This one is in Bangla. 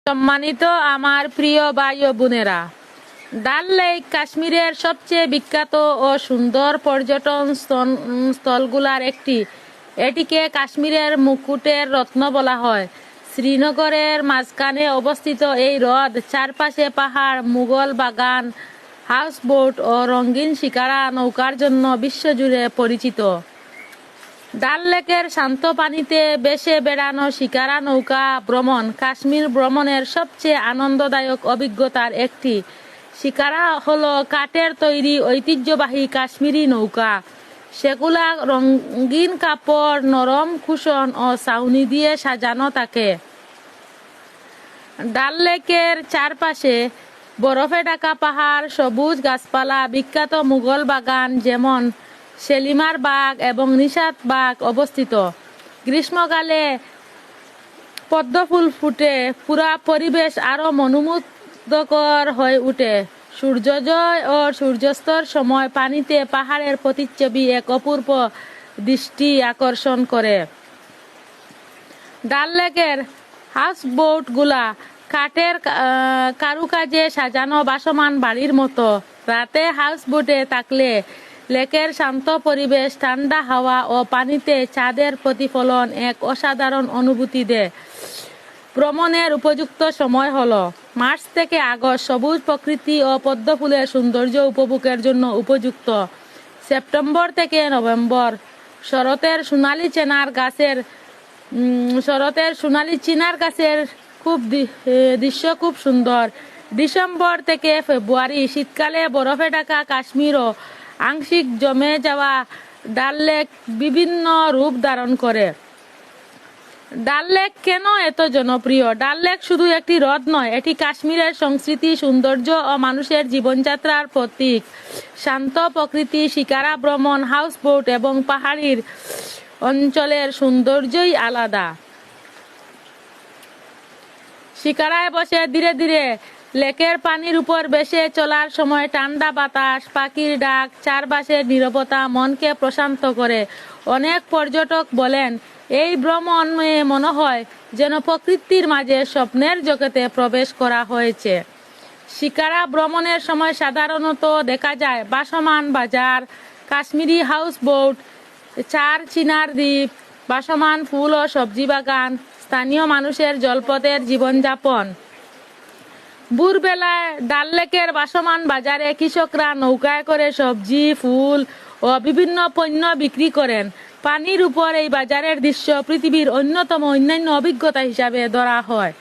সম্মানিত আমার প্রিয় ভাই ও বোনেরা, ডাল লেক কাশ্মীরের সবচেয়ে বিখ্যাত ও সুন্দর পর্যটন স্থলগুলোর একটি। এটিকে কাশ্মীরের মুকুটের রত্ন বলা হয়। শ্রীনগরের মাঝখানে অবস্থিত এই হ্রদ চারপাশে পাহাড়, মুঘল বাগান, হাউসবোট ও রঙিন শিকারা নৌকার জন্য বিশ্বজুড়ে পরিচিত। ডাল লেকের শান্ত পানিতে ভেসে বেড়ানো শিকারা নৌকা ভ্রমণ কাশ্মীর ভ্রমণের সবচেয়ে আনন্দদায়ক অভিজ্ঞতার একটি। শিকারা হলো কাঠের তৈরি ঐতিহ্যবাহী কাশ্মীরি নৌকা। সেগুলা রঙিন কাপড়, নরম কুশন ও ছাউনি দিয়ে সাজানো থাকে। ডাল লেকের চারপাশে বরফে ঢাকা পাহাড়, সবুজ গাছপালা, বিখ্যাত মুঘল বাগান যেমন সেলিমার বাগ এবং নিশাত বাগ অবস্থিত। গ্রীষ্মকালে পদ্ম ফুল ফুটে পুরা পরিবেশ আরো মনোমুগ্ধকর হয়ে ওঠে। সূর্যোদয় ও সূর্যাস্তর সময় পানিতে পাহাড়ের প্রতিচ্ছবি এক অপূর্ব দৃষ্টি আকর্ষণ করে। ডাল লেকের হাউসবোটগুলা কাঠের কারুকাজে সাজানো ভাসমান বাড়ির মতো। রাতে হাউসবোটে থাকলে লেকের শান্ত পরিবেশ, ঠান্ডা হাওয়া ও পানিতে চাঁদের প্রতিফলন এক অসাধারণ অনুভূতি দেয়। ভ্রমণের উপযুক্ত সময় হলো মার্চ থেকে আগস্ট। সবুজ প্রকৃতি ও পদ্ম ফুলের সৌন্দর্য উপভোগের জন্য উপযুক্ত সেপ্টেম্বর থেকে নভেম্বর। শরতের সোনালী চিনার গাছের দৃশ্য খুব সুন্দর। ডিসেম্বর থেকে ফেব্রুয়ারি। শীতকালে বরফে ঢাকা কাশ্মীর ও আংশিক জমে যাওয়া ডাল লেক বিভিন্ন রূপ ধারণ করে। ডাল লেক কেন এত জনপ্রিয়? ডাল লেক শুধু একটি হ্রদ নয়, এটি কাশ্মীরের সংস্কৃতি, সৌন্দর্য ও মানুষের জীবনযাত্রার প্রতীক। শান্ত প্রকৃতি, শিকারা ভ্রমণ, হাউসবোট এবং পাহাড়ির অঞ্চলের সৌন্দর্যই আলাদা। শিকারায় বসে ধীরে ধীরে লেকের পানির উপর ভেসে চলার সময় ঠান্ডা বাতাস, পাখির ডাক, চারপাশের নীরবতা মনকে প্রশান্ত করে। অনেক পর্যটক বলেন এই ভ্রমণে মনে হয় যেন প্রকৃতির মাঝে স্বপ্নের জগতে প্রবেশ করা হয়েছে। শিকারা ভ্রমণের সময় সাধারণত দেখা যায় ভাসমান বাজার, কাশ্মীরি হাউসবোট, চিনার দ্বীপ, ভাসমান ফুল ও সবজি বাগান, স্থানীয় মানুষের জলপথের জীবনযাপন। ভোরবেলায় ডাল লেকের ভাসমান বাজারে কৃষকরা নৌকায় করে সবজি, ফুল ও বিভিন্ন পণ্য বিক্রি করেন। পানির উপর এই বাজারের দৃশ্য পৃথিবীর অন্যান্য অভিজ্ঞতা হিসাবে ধরা হয়।